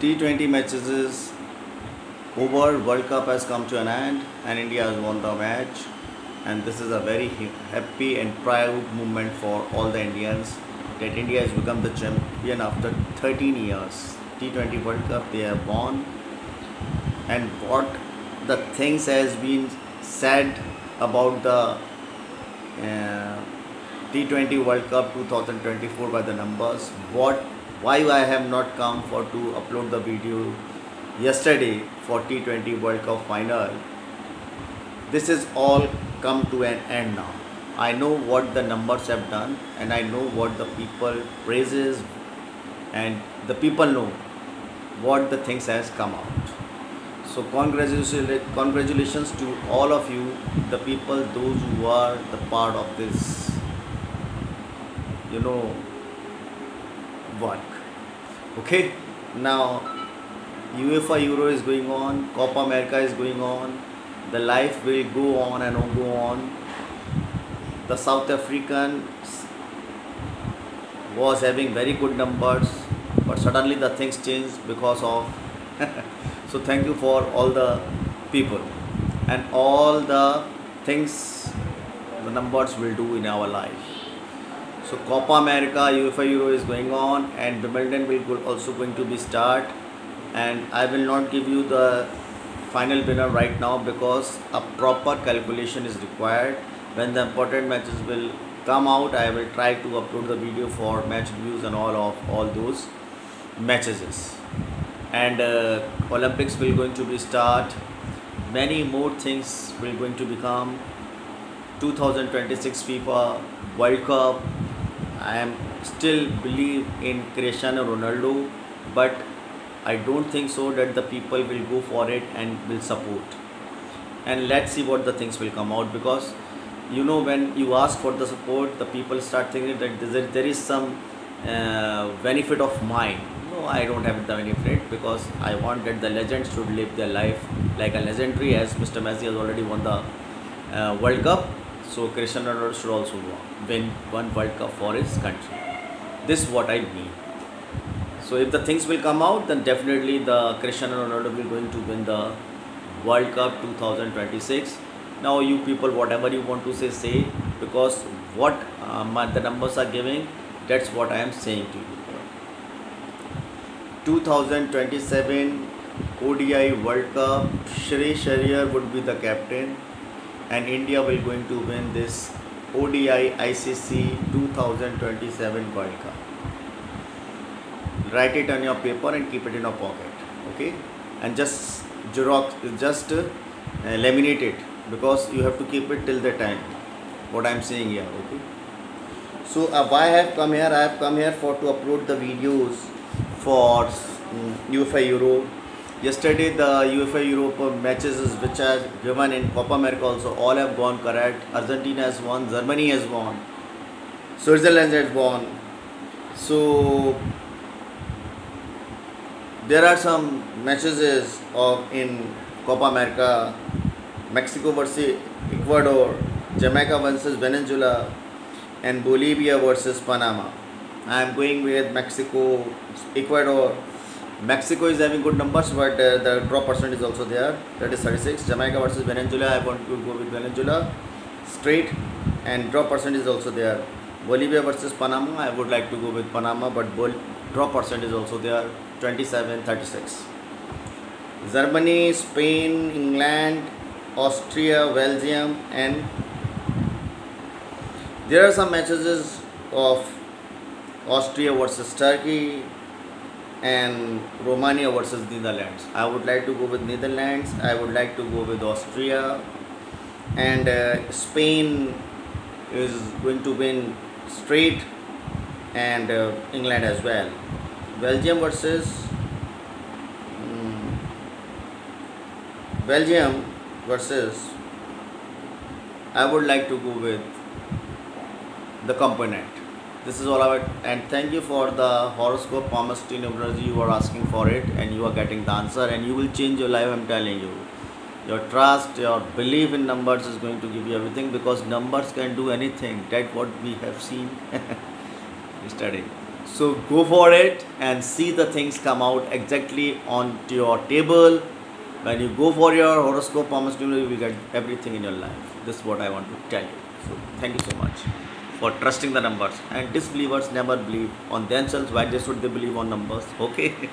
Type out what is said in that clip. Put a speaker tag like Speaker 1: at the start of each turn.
Speaker 1: T20 matches is over, World Cup has come to an end, and India has won the match. And this is a very happy and proud moment for all the Indians that India has become the champion after 13 years. T20 World Cup they have won, and what the things has been said about the T20 World Cup 2024 by the numbers. Why I have not come for to upload the video yesterday for T20 World Cup final. This is all come to an end now. I know what the numbers have done, and I know what the people praises, and the people know what the things has come out. So congratulations to all of you, the people, those who are the part of this, work. Okay, now UEFA Euro is going on, Copa America is going on, the life will go on and go on. The South African was having very good numbers, but suddenly the things changed because of so thank you for all the people and all the things the numbers will do in our life. So Copa America, UEFA Euro is going on, and Wimbledon will also going to be start, and I will not give you the final winner right now because a proper calculation is required. When the important matches will come out, I will try to upload the video for match reviews and all those matches. And Olympics will going to be start. Many more things will going to become. 2026 FIFA World Cup. I am still believe in Cristiano Ronaldo, but I don't think so that the people will go for it and will support. And let's see what the things will come out, because when you ask for the support, the people start thinking that there is some benefit of mine. No, I don't have the benefit, because I want that the legends should live their life like a legendary, as Mr. Messi has already won the World Cup. So Cristiano Ronaldo should also win one World Cup for his country. This is what I mean. So if the things will come out, then definitely the Cristiano Ronaldo will going to win the World Cup 2026. Now you people, whatever you want to say, because what the numbers are giving, that's what I am saying to you. 2027 ODI World Cup, Shrey Sharrier would be the captain, and India will going to win this ODI ICC 2027 World Cup. Write it on your paper and keep it in your pocket, okay? And just laminate it, because you have to keep it till the time what I am saying here, okay? So why I have come here? I have come here to upload the videos for UEFA Euro. Yesterday the UEFA Europe matches which are given in Copa America also all have gone correct. Argentina has won, Germany has won, Switzerland has won. So there are some matches in Copa America: Mexico versus Ecuador, Jamaica versus Venezuela, and Bolivia versus Panama. I am going with Mexico, Ecuador. Mexico is having good numbers, but the draw percent is also there, that is 36. Jamaica versus Venezuela, I want to go with Venezuela straight, and draw percent is also there. Bolivia versus Panama, I would like to go with Panama, but draw percent is also there, 27-36. Germany, Spain, England, Austria, Belgium, and there are some matches of Austria versus Turkey and Romania versus Netherlands. I would like to go with Netherlands, I would like to go with Austria, and Spain is going to win straight, and England as well. Belgium versus I would like to go with the component. This is all about, and thank you for the horoscope palmistry numerology. You are asking for it, and you are getting the answer, and you will change your life. I'm telling you, your trust, your belief in numbers is going to give you everything, because numbers can do anything. That's what we have seen yesterday. So go for it and see the things come out exactly onto your table. When you go for your horoscope palm you will get everything in your life. This is what I want to tell you. So thank you so much for trusting the numbers. And disbelievers never believe on themselves. Why they should they believe on numbers? Okay.